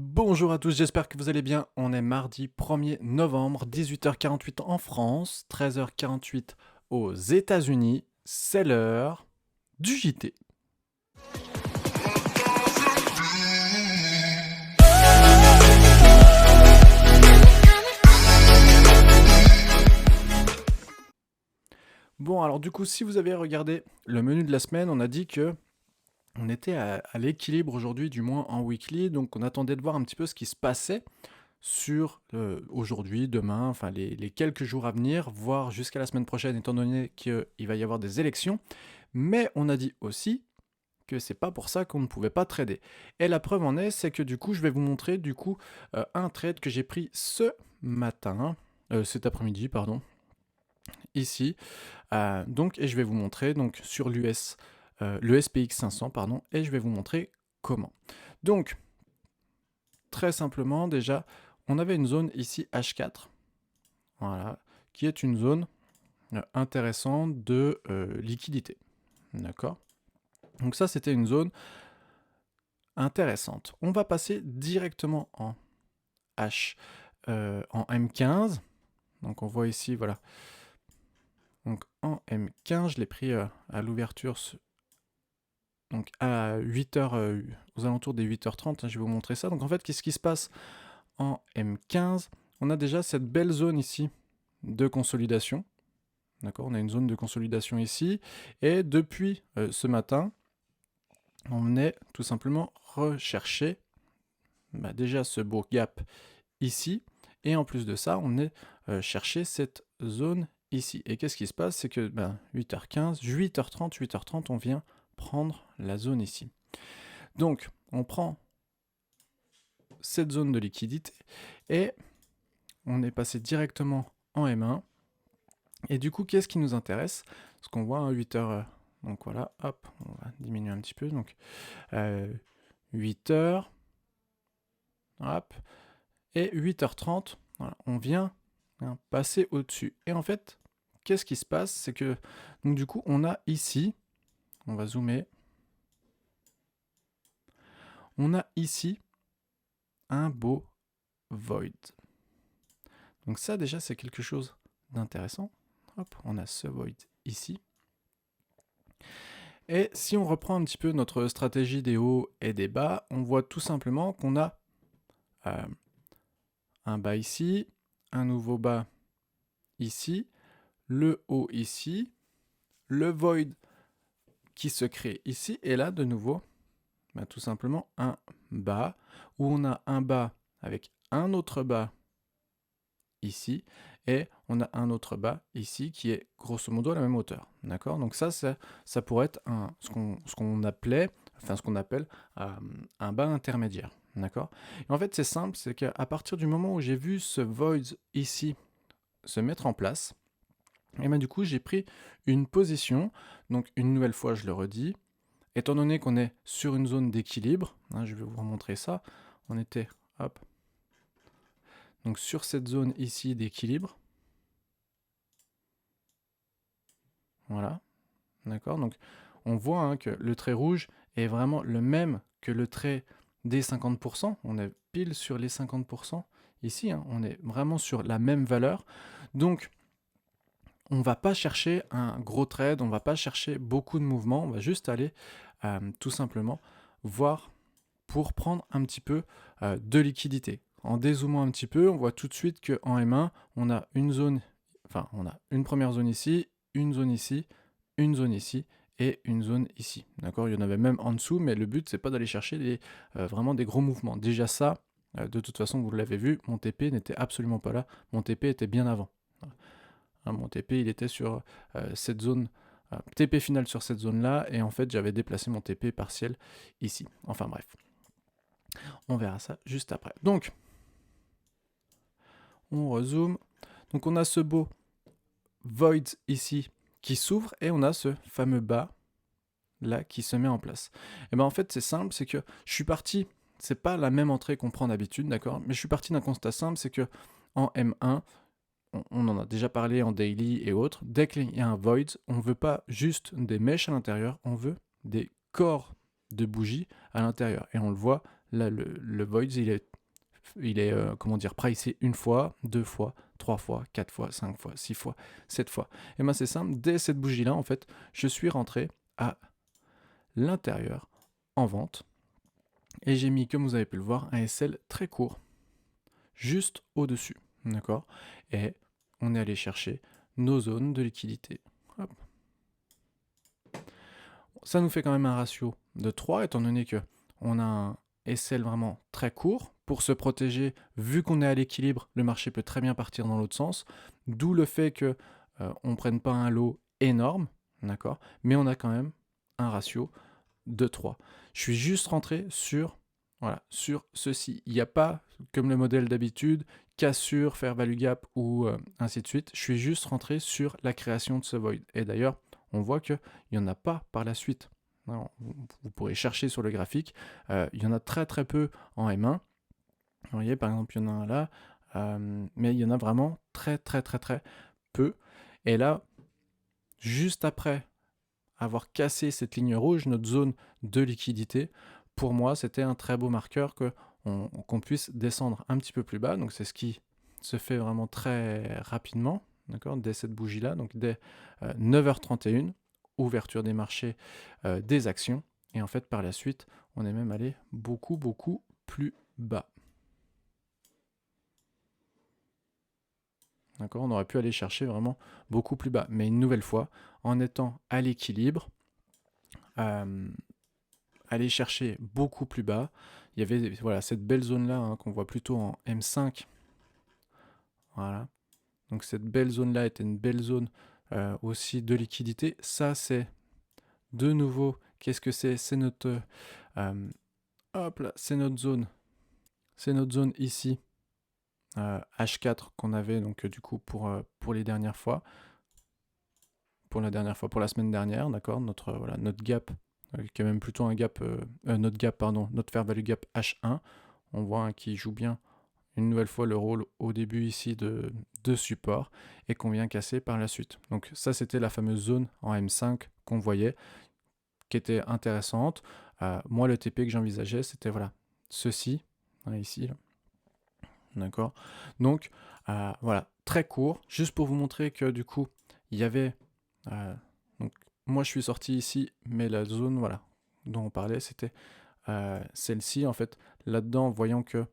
Bonjour à tous, j'espère que vous allez bien. On est mardi 1er novembre, 18h48 en France, 13h48 aux États-Unis. C'est l'heure du JT. Bon, alors du coup, si vous avez regardé le menu de la semaine, on a dit que on était à l'équilibre aujourd'hui, du moins en weekly, donc on attendait de voir un petit peu ce qui se passait sur aujourd'hui, demain, enfin les quelques jours à venir, voire jusqu'à la semaine prochaine, étant donné qu'il va y avoir des élections. Mais on a dit aussi que c'est pas pour ça qu'on ne pouvait pas trader. Et la preuve en est, c'est que du coup, je vais vous montrer du coup un trade que j'ai pris ce matin, cet après-midi, pardon, ici. Donc, et je vais vous montrer donc sur le SPX 500, pardon, et je vais vous montrer comment. Donc, très simplement, déjà, on avait une zone ici H4, voilà, qui est une zone intéressante de liquidité. D'accord? Donc ça, c'était une zone intéressante. On va passer directement en en M15. Donc on voit ici, voilà. Donc en M15, je l'ai pris à l'ouverture, donc à 8h, aux alentours des 8h30, je vais vous montrer ça. Donc en fait, qu'est-ce qui se passe en M15? On a déjà cette belle zone ici de consolidation. D'accord, on a une zone de consolidation ici. Et depuis ce matin, on venait tout simplement rechercher déjà ce beau gap ici. Et en plus de ça, on est chercher cette zone ici. Et qu'est-ce qui se passe? C'est que 8h15, 8h30, 8h30, on vient prendre la zone ici. Donc, on prend cette zone de liquidité et on est passé directement en M1. Et du coup, qu'est-ce qui nous intéresse? Ce qu'on voit à 8h, donc voilà, hop, on va diminuer un petit peu. Donc, 8h, hop, et 8h30, voilà, on vient passer au-dessus. Et en fait, qu'est-ce qui se passe? C'est que, donc du coup, on a ici, on va zoomer, on a ici un beau void. Donc ça, déjà, c'est quelque chose d'intéressant. Hop, on a ce void ici. Et si on reprend un petit peu notre stratégie des hauts et des bas, on voit tout simplement qu'on a un bas ici, un nouveau bas ici, le haut ici, le void qui se crée ici, et là, de nouveau, tout simplement un bas, où on a un bas avec un autre bas ici, et on a un autre bas ici qui est grosso modo à la même hauteur. D'accord? Donc ça pourrait être ce qu'on appelle un bas intermédiaire. D'accord? Et en fait, c'est simple, c'est qu'à partir du moment où j'ai vu ce void ici se mettre en place, et du coup, j'ai pris une position. Donc, une nouvelle fois, je le redis. Étant donné qu'on est sur une zone d'équilibre, je vais vous remontrer ça. On était, hop, donc sur cette zone ici d'équilibre. Voilà, d'accord. Donc, on voit que le trait rouge est vraiment le même que le trait des 50%. On est pile sur les 50% ici. On est vraiment sur la même valeur. Donc, on ne va pas chercher un gros trade, on ne va pas chercher beaucoup de mouvements, on va juste aller tout simplement voir pour prendre un petit peu de liquidité. En dézoomant un petit peu, on voit tout de suite qu'en M1, on a une zone, on a une première zone ici, une zone ici, une zone ici et une zone ici. D'accord? Il y en avait même en dessous, mais le but, c'est pas d'aller chercher vraiment des gros mouvements. Déjà ça, de toute façon, vous l'avez vu, mon TP n'était absolument pas là. Mon TP était bien avant. Mon TP, il était sur cette zone, TP final sur cette zone-là, et en fait, j'avais déplacé mon TP partiel ici. Enfin bref, on verra ça juste après. Donc, on rezoome. Donc, on a ce beau void ici qui s'ouvre, et on a ce fameux bas là qui se met en place. Et bien en fait, c'est simple, c'est que je suis parti, c'est pas la même entrée qu'on prend d'habitude, d'accord, mais je suis parti d'un constat simple, c'est que en M1, on en a déjà parlé en daily et autres, dès qu'il y a un void, on ne veut pas juste des mèches à l'intérieur, on veut des corps de bougies à l'intérieur. Et on le voit, là, le void, il est comment dire, pricé une fois, deux fois, trois fois, quatre fois, cinq fois, six fois, sept fois. Et bien c'est simple, dès cette bougie-là, en fait, je suis rentré à l'intérieur en vente et j'ai mis, comme vous avez pu le voir, un SL très court, juste au-dessus, d'accord? Et on est allé chercher nos zones de liquidité. Hop. Ça nous fait quand même un ratio de 3, étant donné que on a un SL vraiment très court. Pour se protéger, vu qu'on est à l'équilibre, le marché peut très bien partir dans l'autre sens. D'où le fait que on ne prenne pas un lot énorme, d'accord? Mais on a quand même un ratio de 3. Je suis juste rentré sur, voilà, sur ceci. Il n'y a pas, comme le modèle d'habitude, cassure, fair value gap ou ainsi de suite. Je suis juste rentré sur la création de ce void. Et d'ailleurs, on voit qu'il n'y en a pas par la suite. Non, vous pourrez chercher sur le graphique. Il y en a très très peu en M1. Vous voyez, par exemple, il y en a un là. Mais il y en a vraiment très très très très peu. Et là, juste après avoir cassé cette ligne rouge, notre zone de liquidité, pour moi, c'était un très beau marqueur qu'on puisse descendre un petit peu plus bas. Donc, c'est ce qui se fait vraiment très rapidement, d'accord, dès cette bougie-là, donc dès 9h31, ouverture des marchés des actions. Et en fait, par la suite, on est même allé beaucoup, beaucoup plus bas. D'accord, on aurait pu aller chercher vraiment beaucoup plus bas. Mais une nouvelle fois, en étant à l'équilibre, aller chercher beaucoup plus bas. Il y avait voilà, cette belle zone-là hein, qu'on voit plutôt en M5. Voilà. Donc cette belle zone-là était une belle zone aussi de liquidité. Ça, c'est de nouveau, qu'est-ce que c'est? C'est notre, hop là, c'est notre zone. C'est notre zone ici, H4 qu'on avait donc du coup pour les dernières fois. Pour la dernière fois, pour la semaine dernière, d'accord, voilà, notre gap, qui est même plutôt un gap, notre fair value gap H1, on voit hein, qui joue bien une nouvelle fois le rôle au début ici de support et qu'on vient casser par la suite. Donc ça c'était la fameuse zone en M5 qu'on voyait, qui était intéressante. Moi le TP que j'envisageais c'était voilà, ceci, hein, ici, là. D'accord. Donc voilà, très court, juste pour vous montrer que du coup il y avait donc moi je suis sorti ici, mais la zone voilà dont on parlait, c'était celle-ci en fait. Là-dedans, voyant que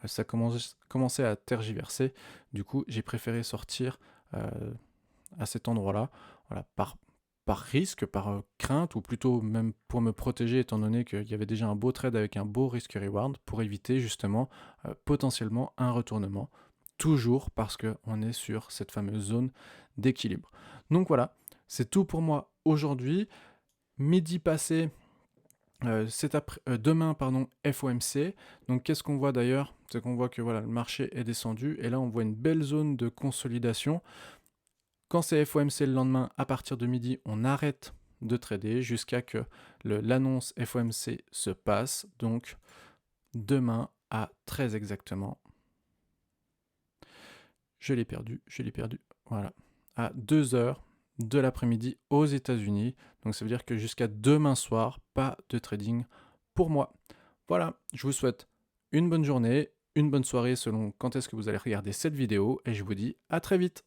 ça commençait à tergiverser, du coup j'ai préféré sortir à cet endroit-là, voilà, par risque, par crainte, ou plutôt même pour me protéger, étant donné qu'il y avait déjà un beau trade avec un beau risk-reward, pour éviter justement potentiellement un retournement, toujours parce qu'on est sur cette fameuse zone d'équilibre. Donc voilà, c'est tout pour moi aujourd'hui. Midi passé, demain, FOMC. Donc qu'est-ce qu'on voit d'ailleurs? C'est qu'on voit que voilà, le marché est descendu et là on voit une belle zone de consolidation. Quand c'est FOMC le lendemain, à partir de midi, on arrête de trader jusqu'à que l'annonce FOMC se passe. Donc demain à très exactement. Je l'ai perdu. Voilà. À 2h de l'après-midi aux États-Unis. Donc ça veut dire que jusqu'à demain soir, pas de trading pour moi. Voilà, je vous souhaite une bonne journée, une bonne soirée selon quand est-ce que vous allez regarder cette vidéo et je vous dis à très vite.